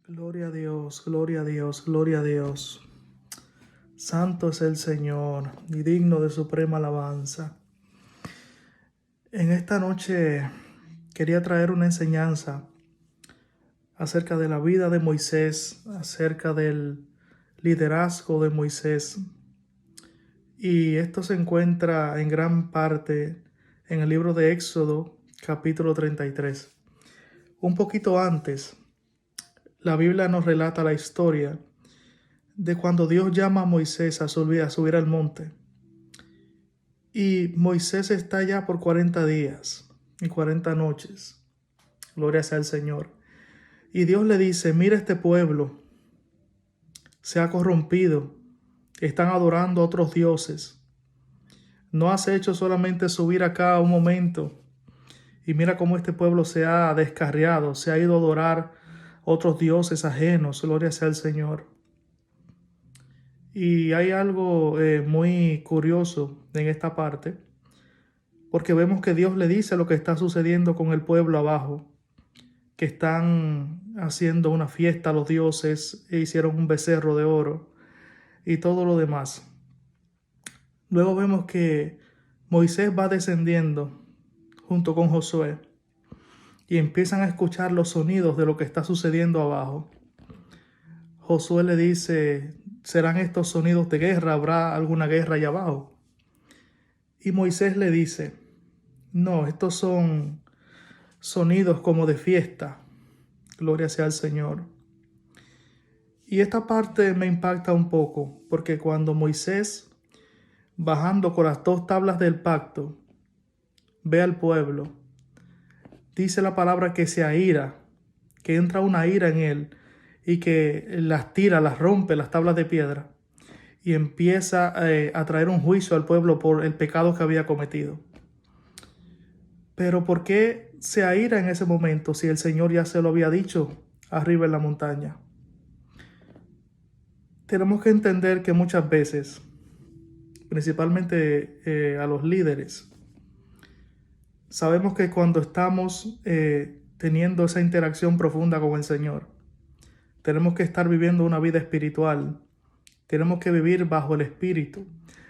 Gloria a Dios, gloria a Dios, gloria a Dios. Santo es el Señor y digno de suprema alabanza. En esta noche quería traer una enseñanza acerca de la vida de Moisés, acerca del liderazgo de Moisés. Y esto se encuentra en gran parte en el libro de Éxodo, capítulo 33. Un poquito antes, la Biblia nos relata la historia de cuando Dios llama a Moisés a subir al monte. Y Moisés está allá por 40 días y 40 noches. Gloria sea al Señor. Y Dios le dice, mira, este pueblo se ha corrompido, están adorando a otros dioses. No has hecho solamente subir acá un momento. Y mira cómo este pueblo se ha descarriado, se ha ido a adorar otros dioses ajenos. Gloria sea al Señor. Y hay algo muy curioso en esta parte, porque vemos que Dios le dice lo que está sucediendo con el pueblo abajo, que están haciendo una fiesta a los dioses e hicieron un becerro de oro y todo lo demás. Luego vemos que Moisés va descendiendo junto con Josué y empiezan a escuchar los sonidos de lo que está sucediendo abajo. Josué le dice, ¿serán estos sonidos de guerra? ¿Habrá alguna guerra allá abajo? Y Moisés le dice, no, estos son sonidos como de fiesta. Gloria sea al Señor. Y esta parte me impacta un poco, porque cuando Moisés, bajando con las dos tablas del pacto, ve al pueblo, dice la palabra que se aira, que entra una ira en él y que las tira, las rompe, las tablas de piedra, y empieza a traer un juicio al pueblo por el pecado que había cometido. Pero ¿por qué se aira en ese momento si el Señor ya se lo había dicho arriba en la montaña? Tenemos que entender que muchas veces, principalmente a los líderes, sabemos que cuando estamos teniendo esa interacción profunda con el Señor, tenemos que estar viviendo una vida espiritual, tenemos que vivir bajo el Espíritu.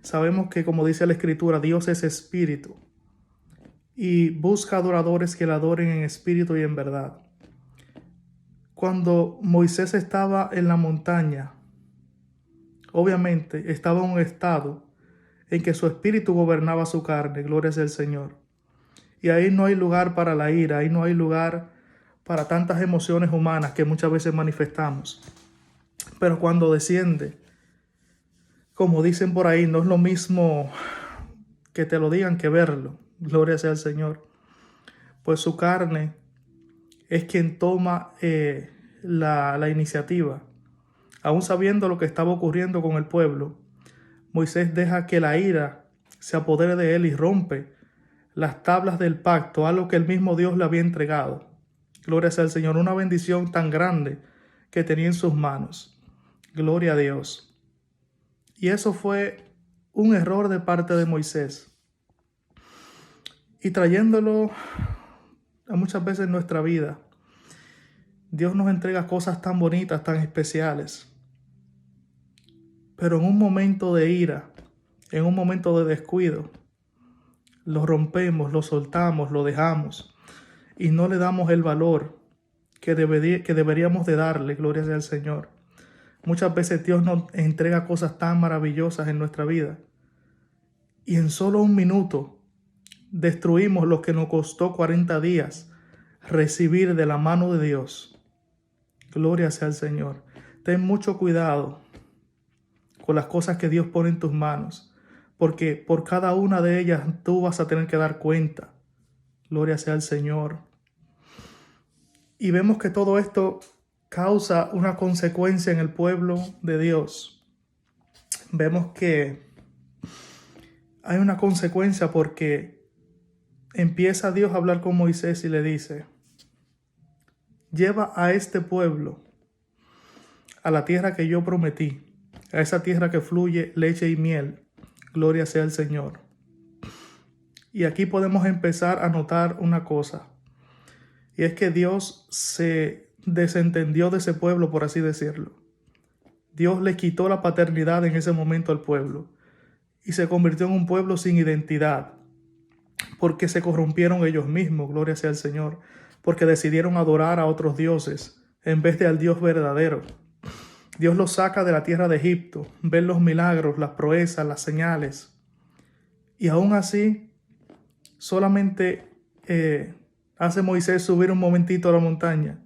Sabemos que, como dice la Escritura, Dios es Espíritu y busca adoradores que le adoren en espíritu y en verdad. Cuando Moisés estaba en la montaña, obviamente estaba en un estado en que su espíritu gobernaba su carne, gloria sea al Señor. Y ahí no hay lugar para la ira, ahí no hay lugar para tantas emociones humanas que muchas veces manifestamos. Pero cuando desciende, como dicen por ahí, no es lo mismo que te lo digan que verlo, gloria sea al Señor. Pues su carne es quien toma la iniciativa. Aún sabiendo lo que estaba ocurriendo con el pueblo, Moisés deja que la ira se apodere de él y rompe las tablas del pacto, algo que el mismo Dios le había entregado. Gloria sea al Señor, una bendición tan grande que tenía en sus manos. Gloria a Dios. Y eso fue un error de parte de Moisés. Y trayéndolo a muchas veces en nuestra vida, Dios nos entrega cosas tan bonitas, tan especiales. Pero en un momento de ira, en un momento de descuido, lo rompemos, lo soltamos, lo dejamos y no le damos el valor que deberíamos de darle, gloria sea al Señor. Muchas veces Dios nos entrega cosas tan maravillosas en nuestra vida y en solo un minuto destruimos lo que nos costó 40 días recibir de la mano de Dios. Gloria sea al Señor. Ten mucho cuidado con las cosas que Dios pone en tus manos, porque por cada una de ellas tú vas a tener que dar cuenta. Gloria sea al Señor. Y vemos que todo esto causa una consecuencia en el pueblo de Dios. Vemos que hay una consecuencia porque empieza Dios a hablar con Moisés y le dice, lleva a este pueblo a la tierra que yo prometí, a esa tierra que fluye leche y miel. Gloria sea al Señor. Y aquí podemos empezar a notar una cosa, y es que Dios se desentendió de ese pueblo, por así decirlo. Dios le quitó la paternidad en ese momento al pueblo y se convirtió en un pueblo sin identidad, porque se corrompieron ellos mismos, gloria sea al Señor, porque decidieron adorar a otros dioses en vez de al Dios verdadero. Dios los saca de la tierra de Egipto, ven los milagros, las proezas, las señales, y aún así solamente hace Moisés subir un momentito a la montaña,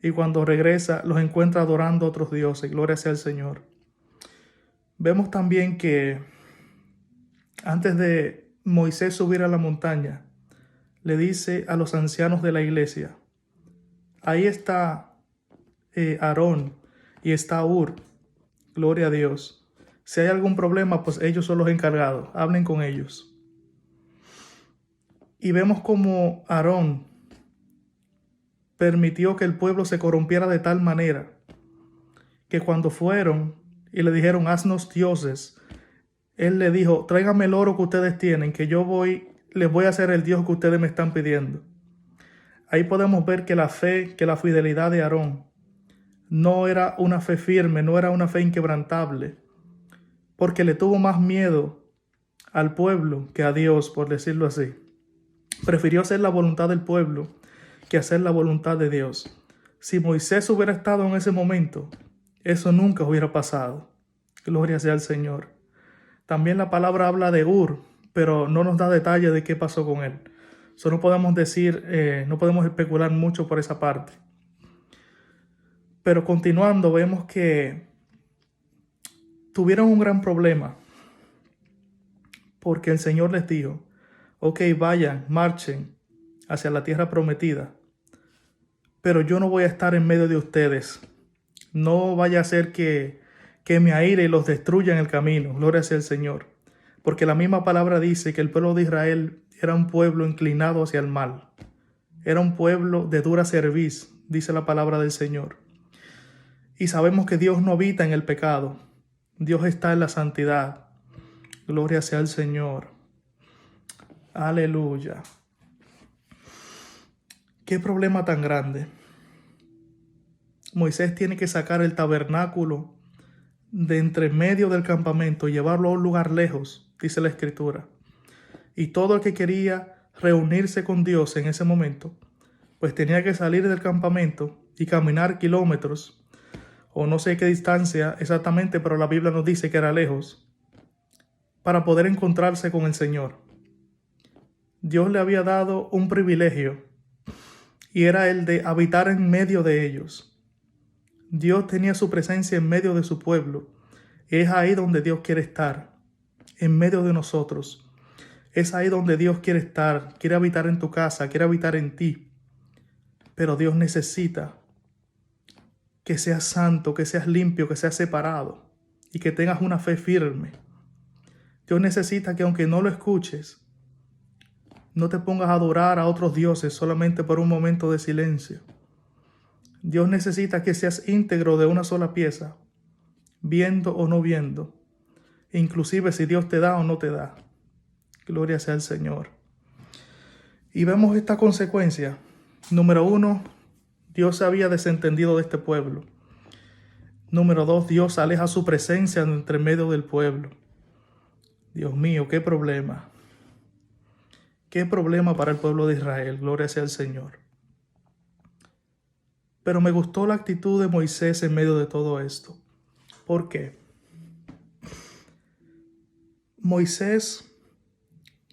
y cuando regresa los encuentra adorando a otros dioses, gloria sea al Señor. Vemos también que antes de Moisés subir a la montaña, le dice a los ancianos de la iglesia, ahí está Aarón y está Hur, gloria a Dios. Si hay algún problema, pues ellos son los encargados, hablen con ellos. Y vemos como Aarón permitió que el pueblo se corrompiera de tal manera que cuando fueron y le dijeron, haznos dioses, él le dijo, tráiganme el oro que ustedes tienen, que les voy a hacer el Dios que ustedes me están pidiendo. Ahí podemos ver que la fe, que la fidelidad de Aarón no era una fe firme, no era una fe inquebrantable, porque le tuvo más miedo al pueblo que a Dios, por decirlo así. Prefirió hacer la voluntad del pueblo que hacer la voluntad de Dios. Si Moisés hubiera estado en ese momento, eso nunca hubiera pasado. Gloria sea al Señor. También la palabra habla de Hur, pero no nos da detalle de qué pasó con él. Eso no podemos decir, no podemos especular mucho por esa parte. Pero continuando, vemos que tuvieron un gran problema, porque el Señor les dijo, ok, vayan, marchen hacia la tierra prometida, pero yo no voy a estar en medio de ustedes. No vaya a ser que me aire y los destruya en el camino. Gloria sea el Señor. Porque la misma palabra dice que el pueblo de Israel era un pueblo inclinado hacia el mal. Era un pueblo de dura cerviz, dice la palabra del Señor. Y sabemos que Dios no habita en el pecado. Dios está en la santidad. Gloria sea al Señor. Aleluya. ¿Qué problema tan grande? Moisés tiene que sacar el tabernáculo de entre medio del campamento y llevarlo a un lugar lejos, dice la Escritura. Y todo el que quería reunirse con Dios en ese momento, pues tenía que salir del campamento y caminar kilómetros, o no sé qué distancia exactamente, pero la Biblia nos dice que era lejos, para poder encontrarse con el Señor. Dios le había dado un privilegio, y era el de habitar en medio de ellos. Dios tenía su presencia en medio de su pueblo. Es ahí donde Dios quiere estar, en medio de nosotros. Es ahí donde Dios quiere estar, quiere habitar en tu casa, quiere habitar en ti. Pero Dios necesita que seas santo, que seas limpio, que seas separado y que tengas una fe firme. Dios necesita que aunque no lo escuches, no te pongas a adorar a otros dioses solamente por un momento de silencio. Dios necesita que seas íntegro de una sola pieza, viendo o no viendo, inclusive si Dios te da o no te da. Gloria sea al Señor. Y vemos esta consecuencia. Número 1, Dios se había desentendido de este pueblo. Número 2, Dios aleja su presencia entre medio del pueblo. Dios mío, qué problema. Qué problema para el pueblo de Israel. Gloria sea al Señor. Pero me gustó la actitud de Moisés en medio de todo esto. ¿Por qué? Moisés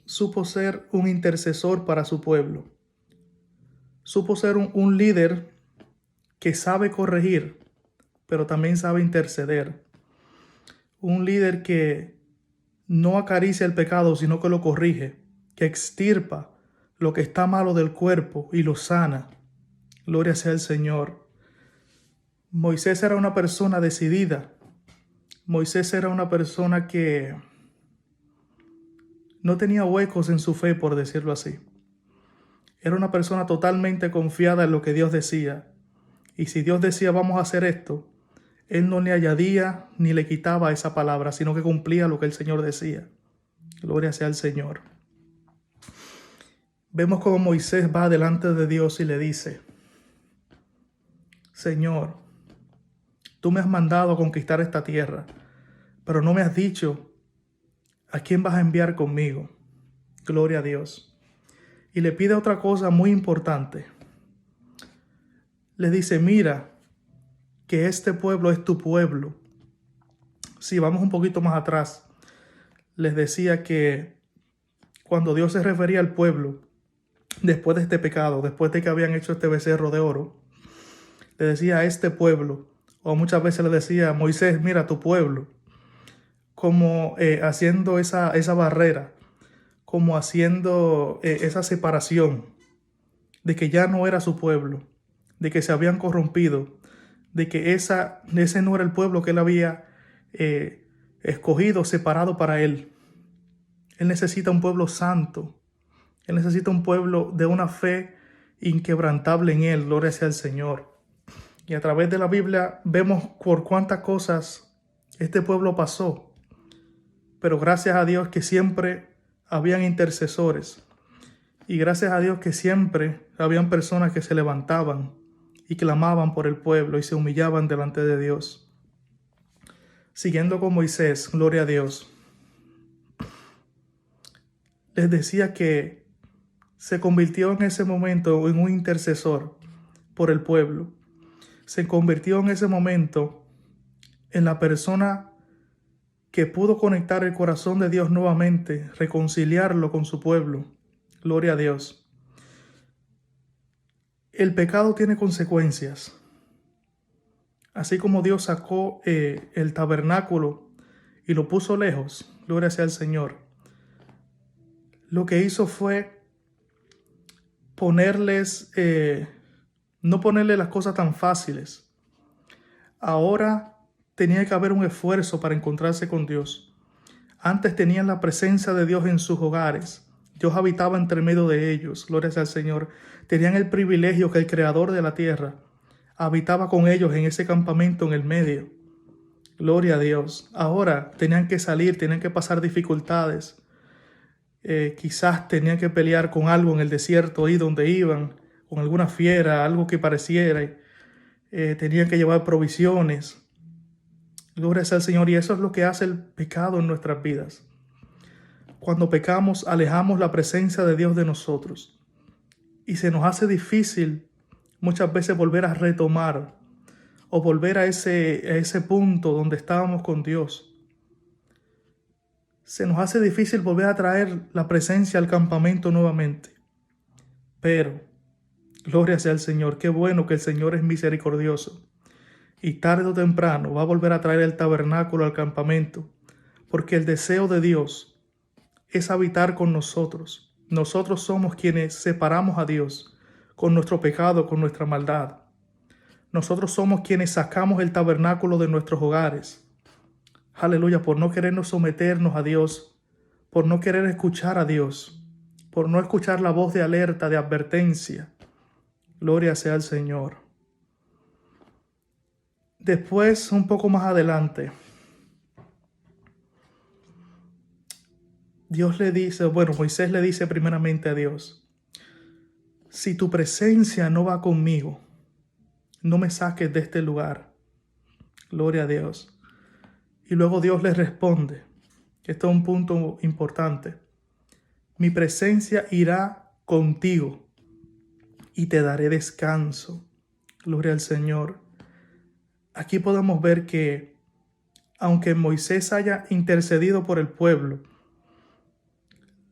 supo ser un intercesor para su pueblo. Supo ser un líder que sabe corregir, pero también sabe interceder. Un líder que no acaricia el pecado, sino que lo corrige, que extirpa lo que está malo del cuerpo y lo sana. Gloria sea al Señor. Moisés era una persona decidida. Moisés era una persona que no tenía huecos en su fe, por decirlo así. Era una persona totalmente confiada en lo que Dios decía. Y si Dios decía vamos a hacer esto, él no le añadía ni le quitaba esa palabra, sino que cumplía lo que el Señor decía. Gloria sea al Señor. Vemos cómo Moisés va delante de Dios y le dice, Señor, tú me has mandado a conquistar esta tierra, pero no me has dicho a quién vas a enviar conmigo. Gloria a Dios. Y le pide otra cosa muy importante. Le dice, mira, que este pueblo es tu pueblo. Si vamos un poquito más atrás, les decía que cuando Dios se refería al pueblo, después de este pecado, después de que habían hecho este becerro de oro, le decía a este pueblo, o muchas veces le decía, Moisés, mira tu pueblo, como haciendo esa barrera, como haciendo esa separación de que ya no era su pueblo, de que se habían corrompido, de que ese no era el pueblo que él había escogido, separado para él. Él necesita un pueblo santo. Él necesita un pueblo de una fe inquebrantable en él. Gloria sea al Señor. Y a través de la Biblia vemos por cuántas cosas este pueblo pasó. Pero gracias a Dios que siempre habían intercesores. Y gracias a Dios que siempre habían personas que se levantaban y clamaban por el pueblo y se humillaban delante de Dios. Siguiendo con Moisés, gloria a Dios. Les decía que se convirtió en ese momento en un intercesor por el pueblo. Se convirtió en ese momento en la persona que pudo conectar el corazón de Dios nuevamente, reconciliarlo con su pueblo. Gloria a Dios. El pecado tiene consecuencias. Así como Dios sacó el tabernáculo y lo puso lejos, gloria sea al Señor, lo que hizo fue no ponerle las cosas tan fáciles. Ahora tenía que haber un esfuerzo para encontrarse con Dios. Antes tenían la presencia de Dios en sus hogares. Dios habitaba entre medio de ellos, gloria sea al Señor. Tenían el privilegio que el Creador de la tierra habitaba con ellos en ese campamento en el medio. Gloria a Dios. Ahora tenían que salir, tenían que pasar dificultades. Quizás tenían que pelear con algo en el desierto ahí donde iban, con alguna fiera, algo que pareciera. Tenían que llevar provisiones. Gloria sea al Señor. Y eso es lo que hace el pecado en nuestras vidas. Cuando pecamos, alejamos la presencia de Dios de nosotros. Y se nos hace difícil muchas veces volver a retomar o volver a ese punto donde estábamos con Dios. Se nos hace difícil volver a traer la presencia al campamento nuevamente. Pero, gloria sea al Señor, qué bueno que el Señor es misericordioso. Y tarde o temprano va a volver a traer el tabernáculo al campamento, porque el deseo de Dios es habitar con nosotros. Nosotros somos quienes separamos a Dios con nuestro pecado, con nuestra maldad. Nosotros somos quienes sacamos el tabernáculo de nuestros hogares. Aleluya, por no querernos someternos a Dios, por no querer escuchar a Dios, por no escuchar la voz de alerta, de advertencia. Gloria sea al Señor. Después, un poco más adelante, Moisés le dice primeramente a Dios, si tu presencia no va conmigo, no me saques de este lugar. Gloria a Dios. Y luego Dios le responde, que esto es un punto importante, mi presencia irá contigo y te daré descanso. Gloria al Señor. Aquí podemos ver que aunque Moisés haya intercedido por el pueblo,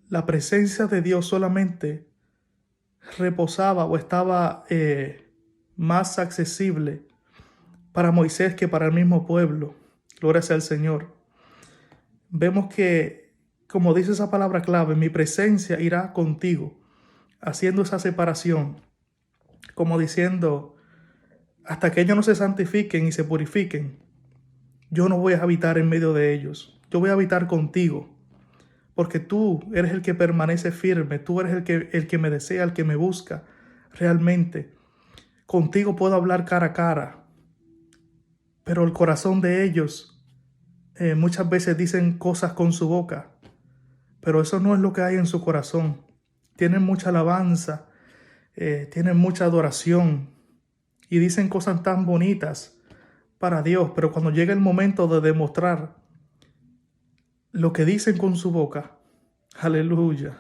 la presencia de Dios solamente reposaba o estaba más accesible para Moisés que para el mismo pueblo. Gloria sea al Señor. Vemos que, como dice esa palabra clave, mi presencia irá contigo, haciendo esa separación, como diciendo, hasta que ellos no se santifiquen y se purifiquen, yo no voy a habitar en medio de ellos. Yo voy a habitar contigo, porque tú eres el que permanece firme, tú eres el que me desea, el que me busca realmente. Contigo puedo hablar cara a cara, pero el corazón de ellos muchas veces dicen cosas con su boca, pero eso no es lo que hay en su corazón. Tienen mucha alabanza, tienen mucha adoración y dicen cosas tan bonitas para Dios, pero cuando llega el momento de demostrar lo que dicen con su boca, aleluya,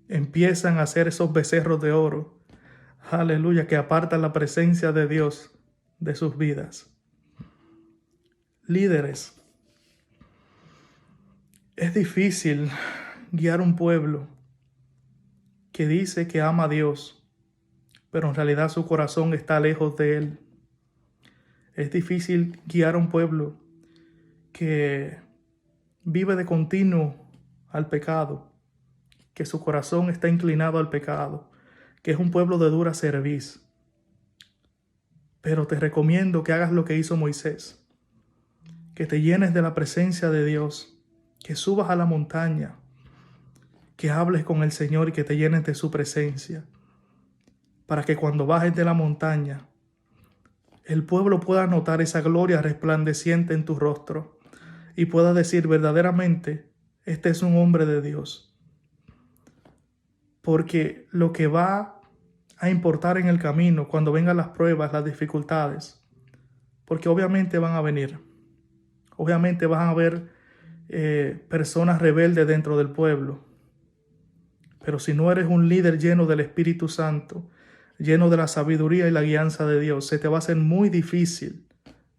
empiezan a hacer esos becerros de oro, aleluya, que apartan la presencia de Dios de sus vidas. Líderes, es difícil guiar un pueblo que dice que ama a Dios, pero en realidad su corazón está lejos de Él. Es difícil guiar a un pueblo que vive de continuo al pecado, que su corazón está inclinado al pecado, que es un pueblo de dura cerviz. Pero te recomiendo que hagas lo que hizo Moisés, que te llenes de la presencia de Dios, que subas a la montaña, que hables con el Señor y que te llenes de su presencia, para que cuando bajes de la montaña, el pueblo pueda notar esa gloria resplandeciente en tu rostro y pueda decir verdaderamente, este es un hombre de Dios. Porque lo que va a importar en el camino, cuando vengan las pruebas, las dificultades, porque obviamente van a venir, obviamente van a haber personas rebeldes dentro del pueblo, pero si no eres un líder lleno del Espíritu Santo, lleno de la sabiduría y la guianza de Dios, se te va a hacer muy difícil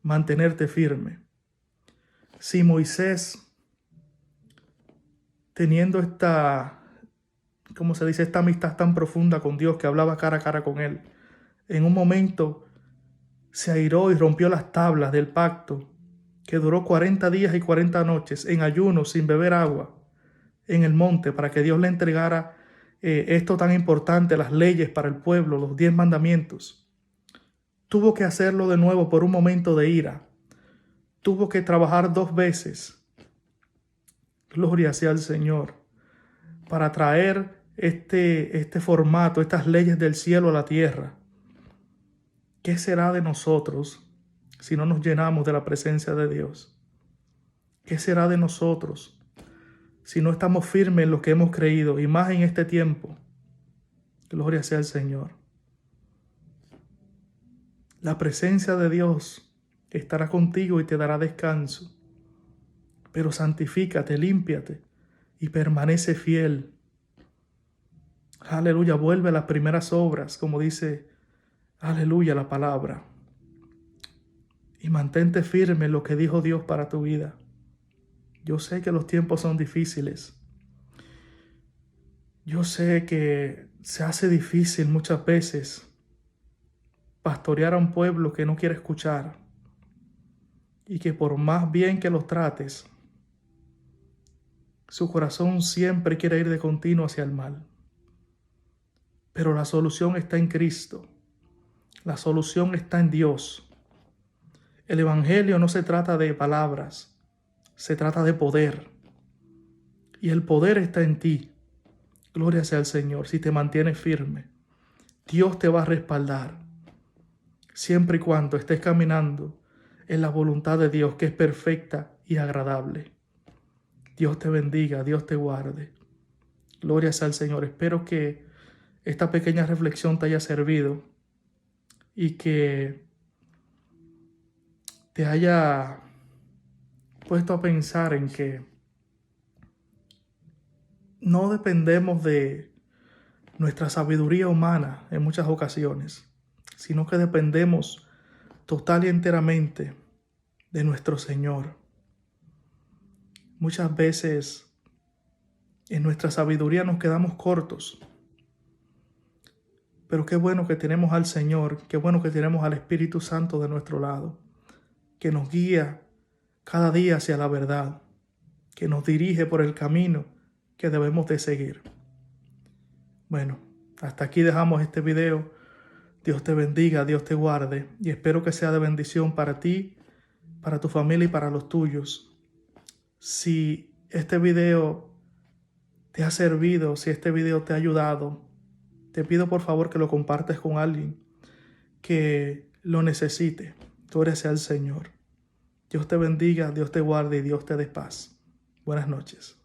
mantenerte firme. Si Moisés, teniendo esta amistad tan profunda con Dios, que hablaba cara a cara con Él, en un momento se airó y rompió las tablas del pacto, que duró 40 días y 40 noches en ayuno, sin beber agua, en el monte, para que Dios le entregara esto tan importante, las leyes para el pueblo, los 10 mandamientos. Tuvo que hacerlo de nuevo por un momento de ira. Tuvo que trabajar 2 veces. Gloria sea al Señor, para traer este formato, estas leyes del cielo a la tierra. ¿Qué será de nosotros si no nos llenamos de la presencia de Dios? ¿Qué será de nosotros si no estamos firmes en lo que hemos creído, y más en este tiempo? Gloria sea al Señor. La presencia de Dios estará contigo y te dará descanso. Pero santifícate, límpiate y permanece fiel. Aleluya, vuelve a las primeras obras, como dice, aleluya, la palabra. Y mantente firme en lo que dijo Dios para tu vida. Yo sé que los tiempos son difíciles. Yo sé que se hace difícil muchas veces pastorear a un pueblo que no quiere escuchar, y que por más bien que los trates, su corazón siempre quiere ir de continuo hacia el mal. Pero la solución está en Cristo. La solución está en Dios. El Evangelio no se trata de palabras, se trata de poder. Y el poder está en ti. Gloria sea al Señor. Si te mantienes firme, Dios te va a respaldar. Siempre y cuando estés caminando en la voluntad de Dios, que es perfecta y agradable. Dios te bendiga, Dios te guarde. Gloria sea al Señor. Espero que esta pequeña reflexión te haya servido y que te haya puesto a pensar en que no dependemos de nuestra sabiduría humana en muchas ocasiones, sino que dependemos total y enteramente de nuestro Señor. Muchas veces en nuestra sabiduría nos quedamos cortos, pero qué bueno que tenemos al Señor, qué bueno que tenemos al Espíritu Santo de nuestro lado, que nos guía cada día hacia la verdad, que nos dirige por el camino que debemos de seguir. Bueno, hasta aquí dejamos este video. Dios te bendiga, Dios te guarde, y espero que sea de bendición para ti, para tu familia y para los tuyos. Si este video te ha servido, si este video te ha ayudado, te pido por favor que lo compartas con alguien que lo necesite. Gloria sea al Señor. Dios te bendiga, Dios te guarde y Dios te dé paz. Buenas noches.